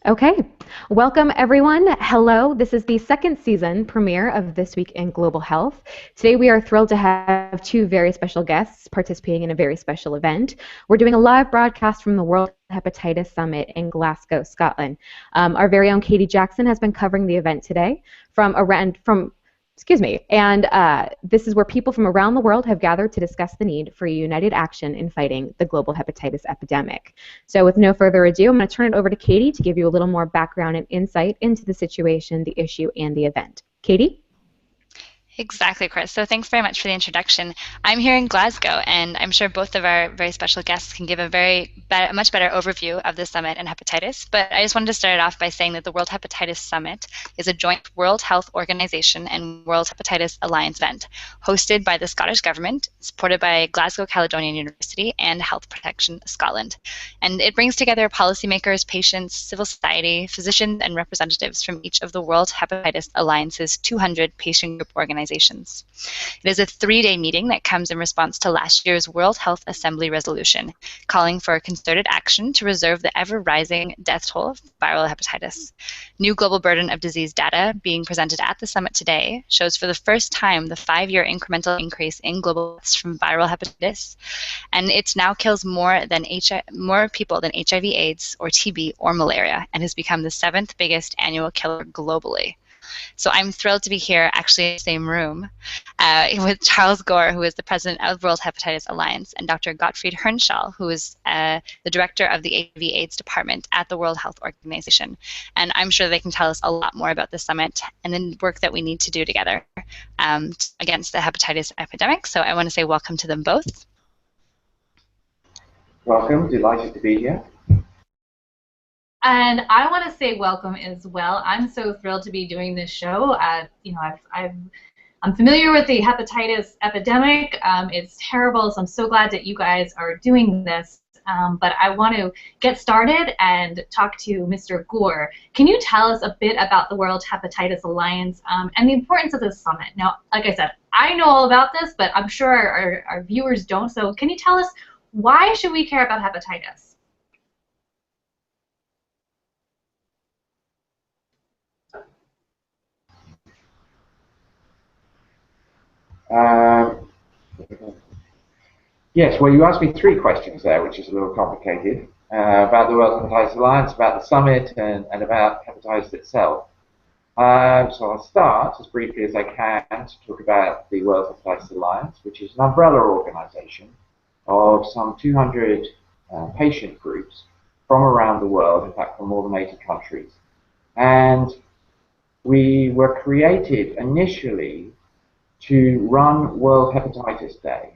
Okay, welcome everyone. Hello, this is the second season premiere of This Week in Global Health. Today we are thrilled to have two very special guests participating in a very special event. We're doing a live broadcast from the World Hepatitis Summit in Glasgow, Scotland. Our very own Caity Jackson has been covering the event today this is where people from around the world have gathered to discuss the need for united action in fighting the global hepatitis epidemic. So with no further ado, I'm going to turn it over to Caity to give you a little more background and insight into the situation, the issue, and the event. Caity? Exactly, Chris. So thanks very much for the introduction. I'm here in Glasgow, and I'm sure both of our very special guests can give a much better overview of the summit and hepatitis. But I just wanted to start it off by saying that the World Hepatitis Summit is a joint World Health Organization and World Hepatitis Alliance event hosted by the Scottish Government, supported by Glasgow Caledonian University and Health Protection Scotland. And it brings together policymakers, patients, civil society, physicians, and representatives from each of the World Hepatitis Alliance's 200 patient group organizations. It is a 3-day meeting that comes in response to last year's World HealthAssembly Resolution, calling for concerted action to reserve the ever-rising death toll of viral hepatitis. New global burden of disease data being presented at the summit today shows for the first time the 5-year incremental increase in global deaths from viral hepatitis, and it now kills more people than HIV/AIDS or TB or malaria, and has become the 7th biggest annual killer globally. So I'm thrilled to be here, actually in the same room, with Charles Gore, who is the president of World Hepatitis Alliance, and Dr. Gottfried Hirnschall, who is the director of the HIV/AIDS department at the World Health Organization. And I'm sure they can tell us a lot more about the summit and the work that we need to do together against the hepatitis epidemic. So I want to say welcome to them both. Welcome, delighted to be here. And I want to say welcome as well. I'm so thrilled to be doing this show. I'm familiar with the hepatitis epidemic. It's terrible, so I'm so glad that you guys are doing this. But I want to get started and talk to Mr. Gore. Can you tell us a bit about the World Hepatitis Alliance and the importance of this summit? Now, like I said, I know all about this, but I'm sure our viewers don't. So can you tell us, why should we care about hepatitis? Yes, well, you asked me 3 questions there, which is a little complicated, about the World Hepatitis Alliance, about the summit, and about hepatitis itself. So I'll start as briefly as I can to talk about the World Hepatitis Alliance, which is an umbrella organization of some 200 patient groups from around the world, in fact from more than 80 countries. And we were created initially to run World Hepatitis Day,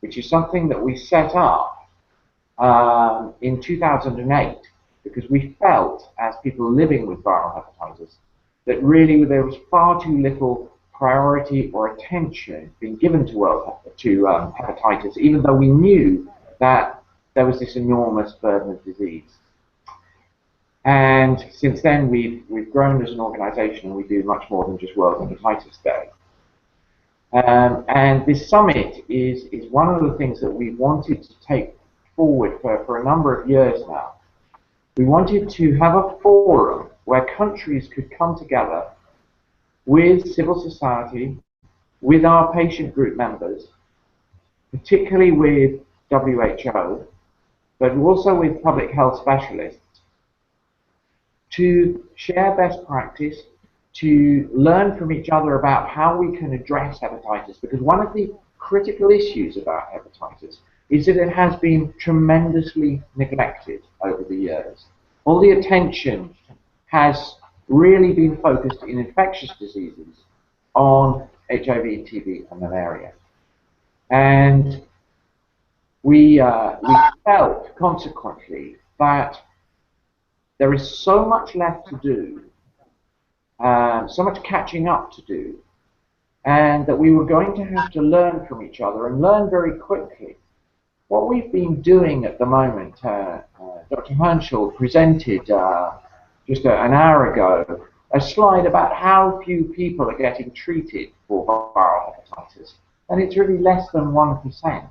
which is something that we set up in 2008 because we felt, as people living with viral hepatitis, that really there was far too little priority or attention being given to hepatitis, even though we knew that there was this enormous burden of disease. And since then, we've grown as an organization, and we do much more than just World Hepatitis Day. And this summit is one of the things that we wanted to take forward for a number of years now. We wanted to have a forum where countries could come together with civil society, with our patient group members, particularly with WHO, but also with public health specialists, to share best practice, to learn from each other about how we can address hepatitis, because one of the critical issues about hepatitis is that it has been tremendously neglected over the years. All the attention has really been focused in infectious diseases on HIV, TB, and malaria. And we felt, consequently, that there is so much left to do, so much catching up to do, and that we were going to have to learn from each other and learn very quickly. What we've been doing at the moment, Dr. Hirnschall presented just an hour ago a slide about how few people are getting treated for viral hepatitis, and it's really less than 1%.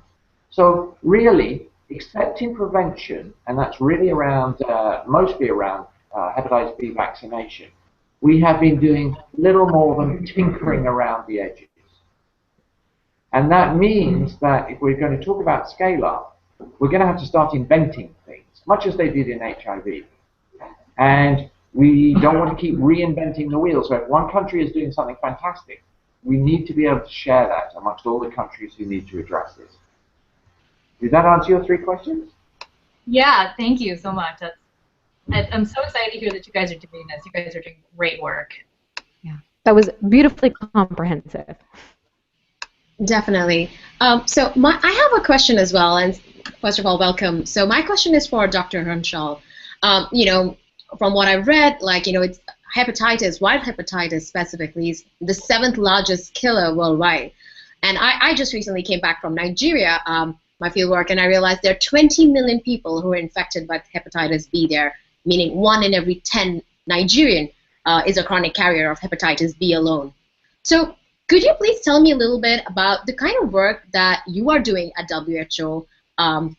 So really, except in prevention, and that's really around, mostly around hepatitis B vaccination, we have been doing little more than tinkering around the edges. And that means that if we're going to talk about scale-up, we're going to have to start inventing things, much as they did in HIV. And we don't want to keep reinventing the wheel. So if one country is doing something fantastic, we need to be able to share that amongst all the countries who need to address this. Did that answer your 3 questions? Yeah, thank you so much. I'm so excited to hear that you guys are doing this. You guys are doing great work. Yeah, that was beautifully comprehensive. Definitely. So I have a question as well, and first of all, welcome. So my question is for Dr. Hirnschall. You know, from what I've read, like, you know, it's hepatitis, wild hepatitis specifically, is the 7th largest killer worldwide. And I just recently came back from Nigeria, my field work, and I realized there are 20 million people who are infected by hepatitis B there, meaning 1 in every 10 Nigerian is a chronic carrier of hepatitis B alone. So could you please tell me a little bit about the kind of work that you are doing at WHO,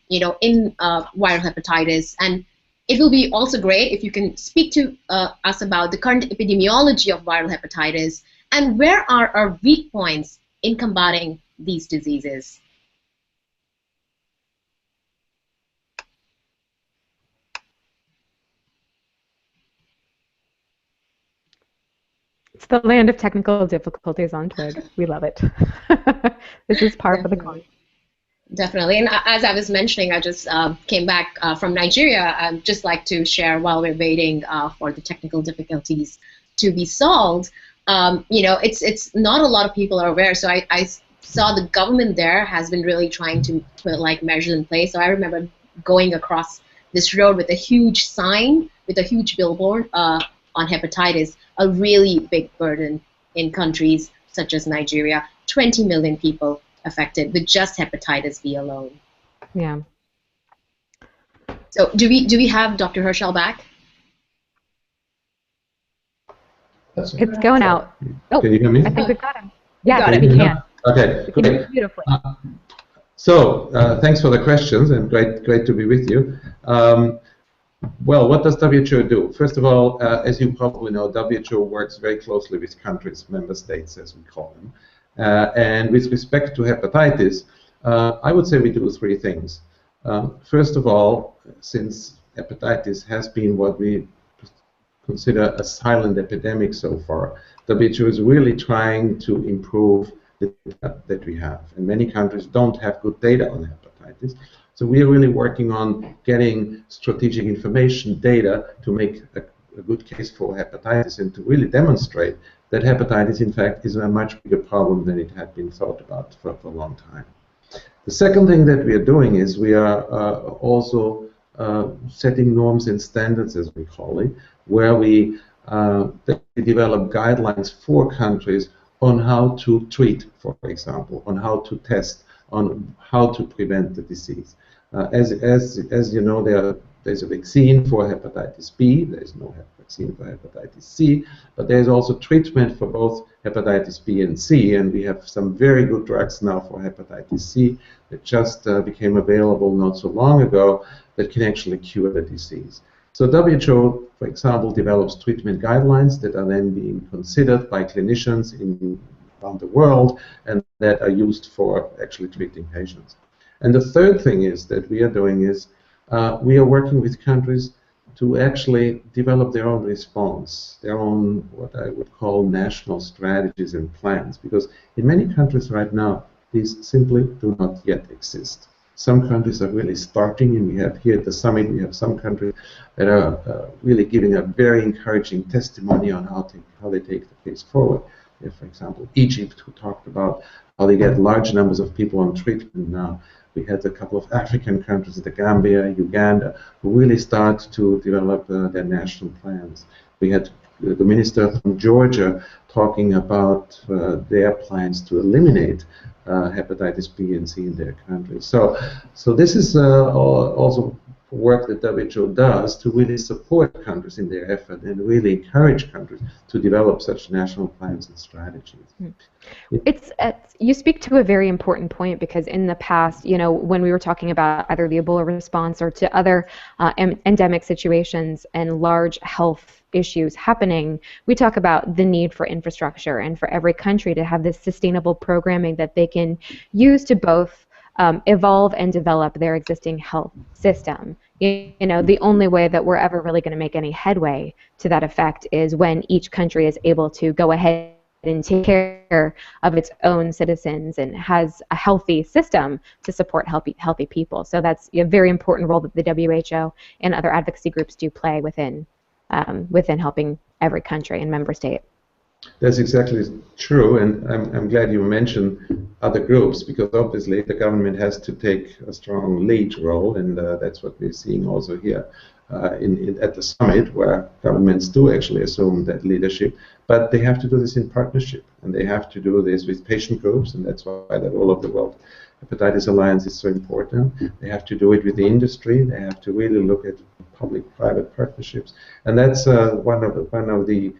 you know, in viral hepatitis? And it will be also great if you can speak to us about the current epidemiology of viral hepatitis and where are our weak points in combating these diseases. It's the land of technical difficulties on TWiGH. We love it. This is par for the course. Definitely, and as I was mentioning, I just came back from Nigeria. I'd just like to share while we're waiting for the technical difficulties to be solved. You know, it's not a lot of people are aware. So I saw the government there has been really trying to put like measures in place. So I remember going across this road with a huge sign, with a huge billboard on hepatitis, a really big burden in countries such as Nigeria. 20 million people affected with just hepatitis B alone. Yeah. So do we have Dr. Hirnschall back? It's going out. Oh, can you hear me? I think we've got him. Yes, got we can. Okay. We can hear you beautifully. So thanks for the questions, and great to be with you. Well, what does WHO do? First of all, as you probably know, WHO works very closely with countries, member states as we call them. And with respect to hepatitis, I would say we do 3 things. First of all, since hepatitis has been what we consider a silent epidemic so far, WHO is really trying to improve the data that we have. And many countries don't have good data on hepatitis. So we are really working on getting strategic information data to make a good case for hepatitis and to really demonstrate that hepatitis, in fact, is a much bigger problem than it had been thought about for a long time. The second thing that we are doing is we are also setting norms and standards, as we call it, where we develop guidelines for countries on how to treat, for example, on how to test, on how to prevent the disease. As you know, there's a vaccine for hepatitis B. There is no vaccine for hepatitis C, but there's also treatment for both hepatitis B and C, and we have some very good drugs now for hepatitis C that just became available not so long ago that can actually cure the disease. So WHO, for example, develops treatment guidelines that are then being considered by clinicians around the world and that are used for actually treating patients. And the third thing is that we are doing is we are working with countries to actually develop their own response, their own what I would call national strategies and plans, because in many countries right now these simply do not yet exist. Some countries are really starting, and we have here at the summit, we have some countries that are really giving a very encouraging testimony on how they take the case forward. If, for example, Egypt, who talked about how they get large numbers of people on treatment now. We had a couple of African countries, the Gambia, Uganda, who really start to develop their national plans. We had the minister from Georgia talking about their plans to eliminate hepatitis B and C in their country. So this is also work that WHO does to really support countries in their effort and really encourage countries to develop such national plans and strategies. You speak to a very important point, because in the past, when we were talking about either the Ebola response or to other endemic situations and large health issues happening, we talk about the need for infrastructure and for every country to have this sustainable programming that they can use to both evolve and develop their existing health system. The only way that we're ever really going to make any headway to that effect is when each country is able to go ahead and take care of its own citizens and has a healthy system to support healthy people. So that's a very important role that the WHO and other advocacy groups do play within helping every country and member state. That's exactly true, and I'm glad you mentioned other groups, because obviously the government has to take a strong lead role, and that's what we're seeing also here at the summit, where governments do actually assume that leadership, but they have to do this in partnership, and they have to do this with patient groups, and that's why the role of the World Hepatitis Alliance is so important. They have to do it with the industry. They have to really look at public-private partnerships, and that's one of the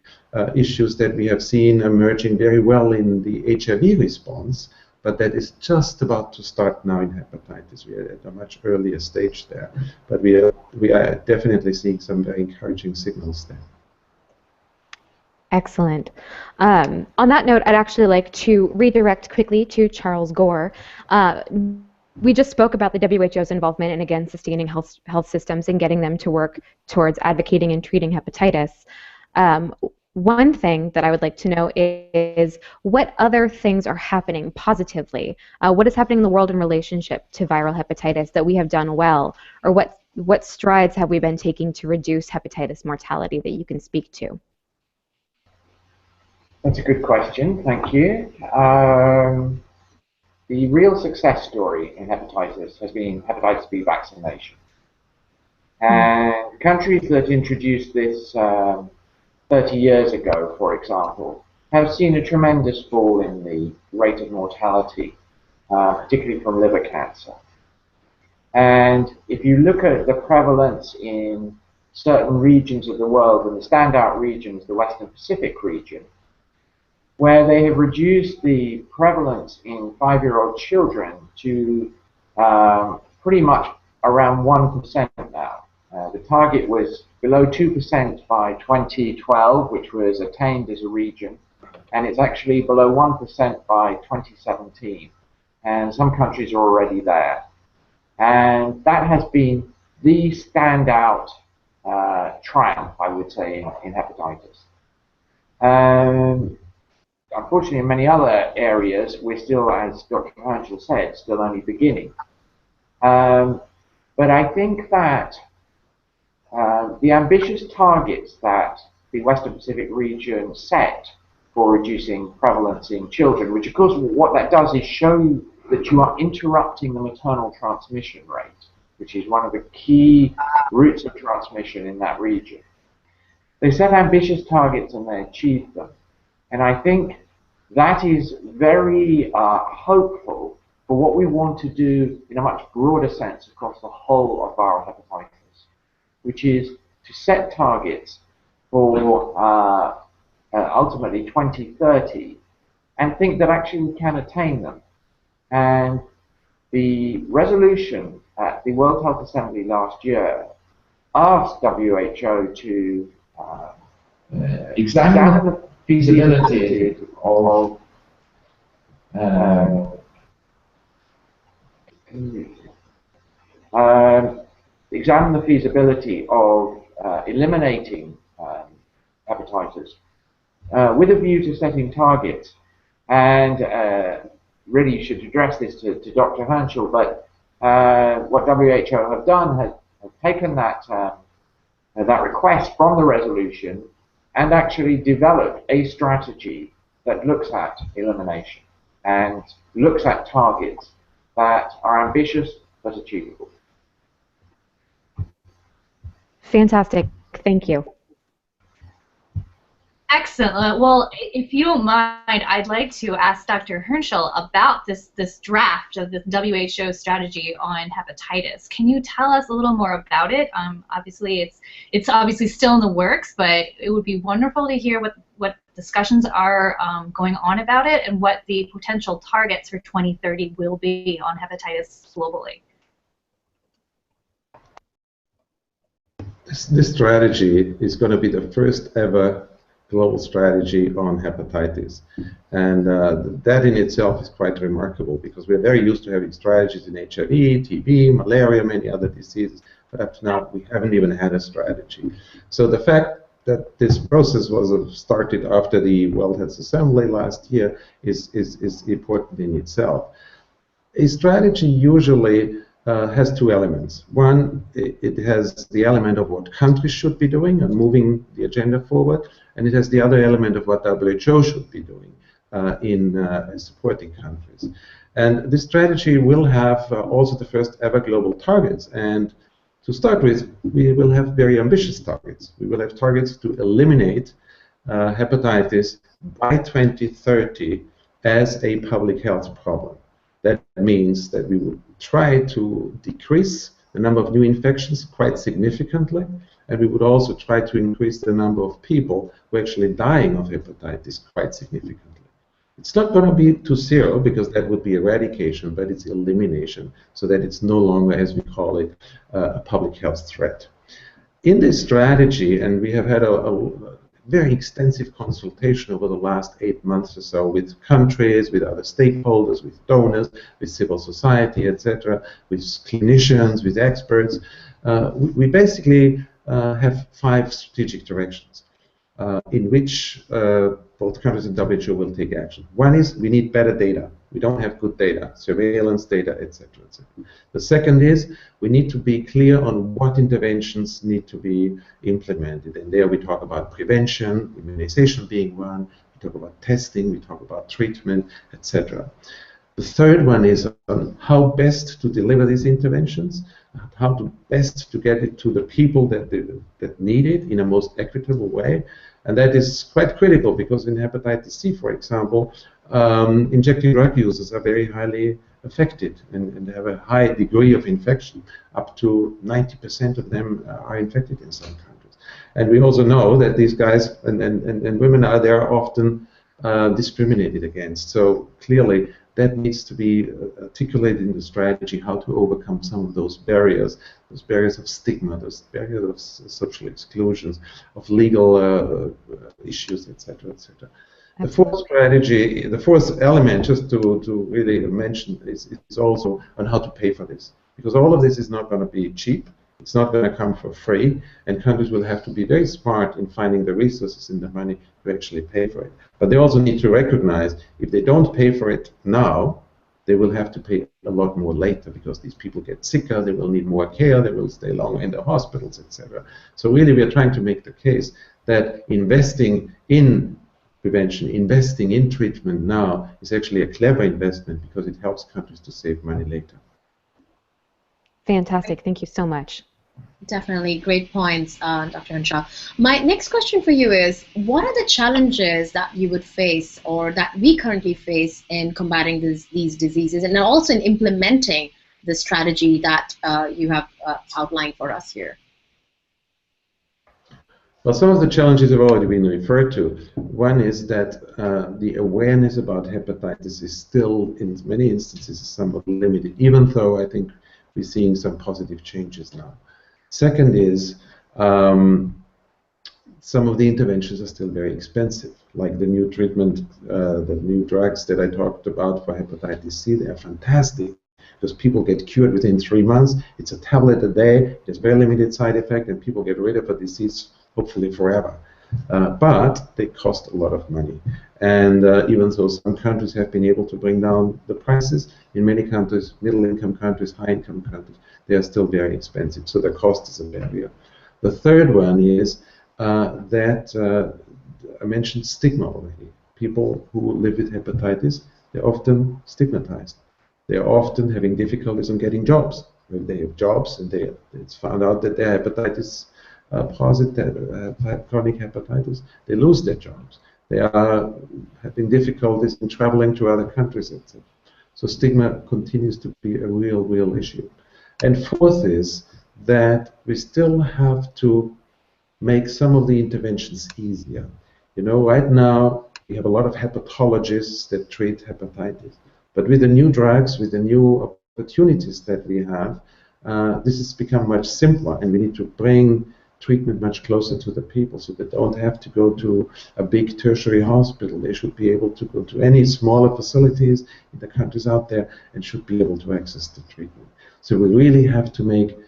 issues that we have seen emerging very well in the HIV response, but that is just about to start now in hepatitis. We are at a much earlier stage there, but we are definitely seeing some very encouraging signals there. Excellent. On that note, I'd actually like to redirect quickly to Charles Gore. We just spoke about the WHO's involvement in, again, sustaining health systems and getting them to work towards advocating and treating hepatitis. One thing that I would like to know is what other things are happening positively? What is happening in the world in relationship to viral hepatitis that we have done well? Or what strides have we been taking to reduce hepatitis mortality that you can speak to? That's a good question, thank you. The real success story in hepatitis has been hepatitis B vaccination. And countries that introduced this 30 years ago, for example, have seen a tremendous fall in the rate of mortality, particularly from liver cancer. And if you look at the prevalence in certain regions of the world, and the standout regions, the Western Pacific region, where they have reduced the prevalence in 5-year-old children to pretty much around 1% now. The target was below 2% by 2012, which was attained as a region, and it's actually below 1% by 2017. And some countries are already there. And that has been the standout triumph, I would say, in hepatitis. Unfortunately, in many other areas, we're still, as Dr. Hirnschall said, still only beginning. But I think that the ambitious targets that the Western Pacific region set for reducing prevalence in children, which of course what that does is show that you are interrupting the maternal transmission rate, which is one of the key routes of transmission in that region. They set ambitious targets and they achieved them. And I think that is very hopeful for what we want to do in a much broader sense across the whole of viral hepatitis, which is to set targets for ultimately 2030 and think that actually we can attain them. And the resolution at the World Health Assembly last year asked WHO to examine the feasibility of eliminating hepatitis with a view to setting targets. And really you should address this to Dr. Hirnschall, but what WHO have done has taken that request from the resolution and actually developed a strategy that looks at elimination and looks at targets that are ambitious but achievable. Fantastic. Thank you. Excellent. Well, if you don't mind, I'd like to ask Dr. Hirnschall about this draft of the WHO strategy on hepatitis. Can you tell us a little more about it? Obviously, it's obviously still in the works, but it would be wonderful to hear what discussions are going on about it and what the potential targets for 2030 will be on hepatitis globally. This strategy is going to be the first ever global strategy on hepatitis, and that in itself is quite remarkable because we're very used to having strategies in HIV, TB, malaria, many other diseases, but up to now we haven't even had a strategy. So the fact that this process was started after the World HealthAssembly last year is important in itself. A strategy usually has two elements. One, it has the element of what countries should be doing and moving the agenda forward, and it has the other element of what WHO should be doing in supporting countries. And this strategy will have also the first ever global targets. And to start with, we will have very ambitious targets. We will have targets to eliminate hepatitis by 2030 as a public health problem. That means that we will try to decrease the number of new infections quite significantly, and we would also try to increase the number of people who are actually dying of hepatitis quite significantly. It's not going to be to zero because that would be eradication, but it's elimination so that it's no longer, as we call it, a public health threat. In this strategy, and we have had a very extensive consultation over the last 8 months or so with countries, with other stakeholders, with donors, with civil society, etc., with clinicians, with experts. We basically have 5 strategic directions in which both countries and WHO will take action. One is we need better data. We don't have good data, surveillance data, etc., etc. The second is we need to be clear on what interventions need to be implemented. And there we talk about prevention, immunization being one, we talk about testing, we talk about treatment, etc. The third one is on how best to deliver these interventions, how to best to get it to the people that need it in a most equitable way. And that is quite critical because in hepatitis C, for example, injecting drug users are very highly affected and have a high degree of infection. Up to 90% of them are infected in some countries. And we also know that these guys and women are often discriminated against. So clearly that needs to be articulated in the strategy, how to overcome some of those barriers of stigma, those barriers of social exclusions, of legal issues, etc., etc. The fourth strategy, the fourth element, just to really mention, is also on how to pay for this. Because all of this is not going to be cheap. It's not going to come for free, and countries will have to be very smart in finding the resources and the money to actually pay for it. But they also need to recognize if they don't pay for it now, they will have to pay a lot more later because these people get sicker, they will need more care, they will stay longer in the hospitals, etc. So really we are trying to make the case that investing in prevention, investing in treatment now is actually a clever investment because it helps countries to save money later. Fantastic. Thank you so much. Definitely great points, Dr. Hirnschall. My next question for you is, what are the challenges that you would face or that we currently face in combating these diseases and also in implementing the strategy that you have outlined for us here? Well, some of the challenges have already been referred to. One is that the awareness about hepatitis is still, in many instances, somewhat limited, even though I think we're seeing some positive changes now. Second is some of the interventions are still very expensive, like the new treatment, the new drugs that I talked about for hepatitis C. They are fantastic because people get cured within 3 months. It's a tablet a day. It has very limited side effect, and people get rid of a disease hopefully forever. But they cost a lot of money. And even though some countries have been able to bring down the prices, in many countries, middle-income countries, high-income countries, they are still very expensive. So the cost is a barrier. The third one is that I mentioned stigma already. People who live with hepatitis, they're often stigmatized. They're often having difficulties in getting jobs. When they have jobs and it's found out that they have hepatitis have chronic hepatitis, they lose their jobs. They are having difficulties in traveling to other countries, etc. So stigma continues to be a real issue. And fourth is that we still have to make some of the interventions easier. You know, right now we have a lot of hepatologists that treat hepatitis, but with the new drugs, with the new opportunities that we have, this has become much simpler, and we need to bring treatment much closer to the people so they don't have to go to a big tertiary hospital. They should be able to go to any smaller facilities in the countries out there and should be able to access the treatment. So we really have to make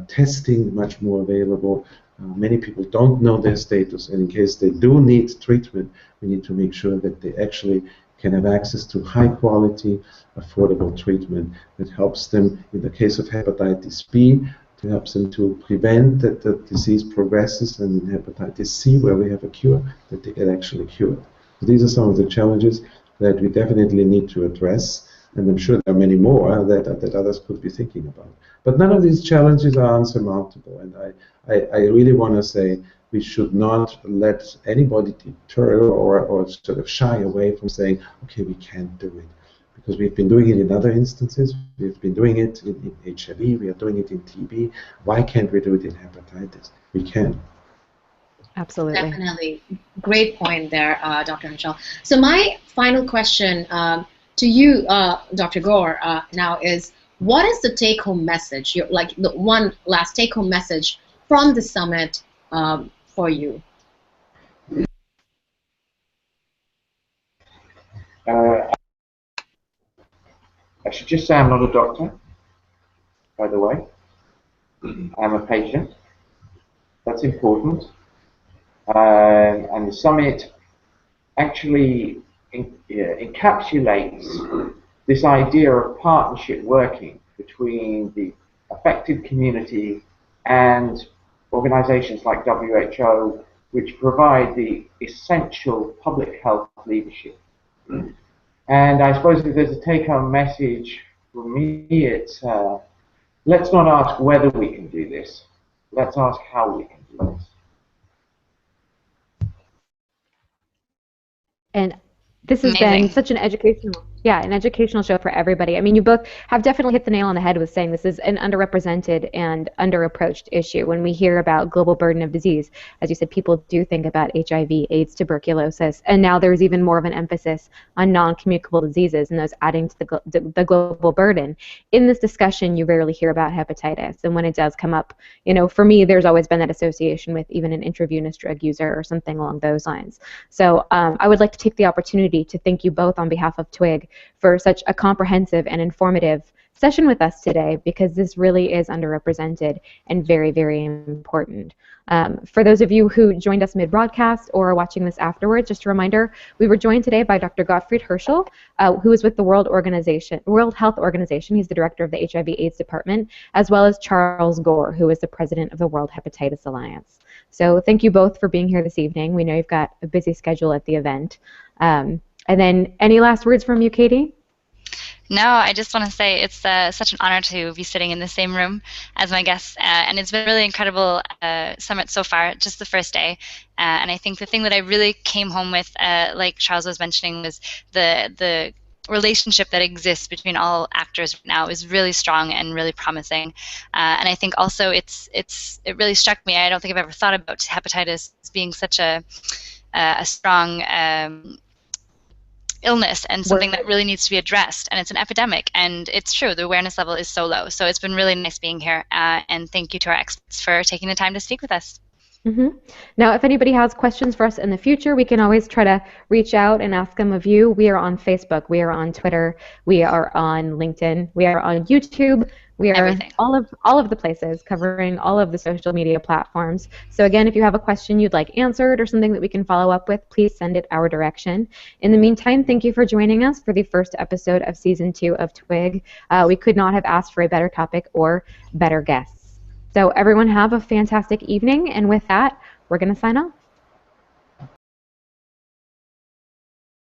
testing much more available. Many people don't know their status, and in case they do need treatment, we need to make sure that they actually can have access to high quality, affordable treatment that helps them, in the case of hepatitis B, to help them to prevent that the disease progresses, and in hepatitis C, where we have a cure, that they get actually cured. So these are some of the challenges that we definitely need to address, and I'm sure there are many more that others could be thinking about. But none of these challenges are unsurmountable, and I really want to say we should not let anybody deter or sort of shy away from saying, okay, we can't do it. Because we've been doing it in other instances, we've been doing it in HIV, we are doing it in TB. Why can't we do it in hepatitis? We can. Absolutely. Definitely. Great point there, Dr. Hirnschall. So my final question to you, Dr. Gore, now is, what is the take-home message, like the one last take-home message from the summit for you? I should just say I'm not a doctor, by the way. I'm a patient. That's important. And the summit actually encapsulates this idea of partnership working between the affected community and organizations like WHO, which provide the essential public health leadership. And I suppose if there's a take-home message for me, it's let's not ask whether we can do this. Let's ask how we can do this. And this has been such an educational show for everybody. I mean, you both have definitely hit the nail on the head with saying this is an underrepresented and underapproached issue. When we hear about global burden of disease, as you said, people do think about HIV, AIDS, tuberculosis, and now there's even more of an emphasis on non-communicable diseases and those adding to the global burden. In this discussion, you rarely hear about hepatitis, and when it does come up, you know, for me, there's always been that association with even an intravenous drug user or something along those lines. So I would like to take the opportunity to thank you both on behalf of TWiGH for such a comprehensive and informative session with us today, because this really is underrepresented and very important. For those of you who joined us mid-broadcast or are watching this afterwards, just a reminder, we were joined today by Dr. Gottfried Hirnschall, who is with the World Health Organization. He's the director of the HIV/AIDS department, as well as Charles Gore, who is the president of the World Hepatitis Alliance. So thank you both for being here this evening. We know you've got a busy schedule at the event. And then any last words from you, Caity? No, I just want to say it's such an honor to be sitting in the same room as my guests, and it's been a really incredible summit so far, just the first day. And I think the thing that I really came home with, like Charles was mentioning, was the relationship that exists between all actors now is really strong and really promising. And I think also it really struck me. I don't think I've ever thought about hepatitis as being such a strong illness and something that really needs to be addressed, and it's an epidemic, and it's true, the awareness level is so low. So it's been really nice being here, and thank you to our experts for taking the time to speak with us. Now, if anybody has questions for us in the future, we can always try to reach out and ask them of you. We are on Facebook, we are on Twitter, we are on LinkedIn, we are on YouTube, we are all of the places, covering all of the social media platforms. So again, if you have a question you'd like answered or something that we can follow up with, please send it our direction. In the meantime, thank you for joining us for the first episode of Season 2 of TWiGH. We could not have asked for a better topic or better guests. So everyone have a fantastic evening, and with that, we're going to sign off.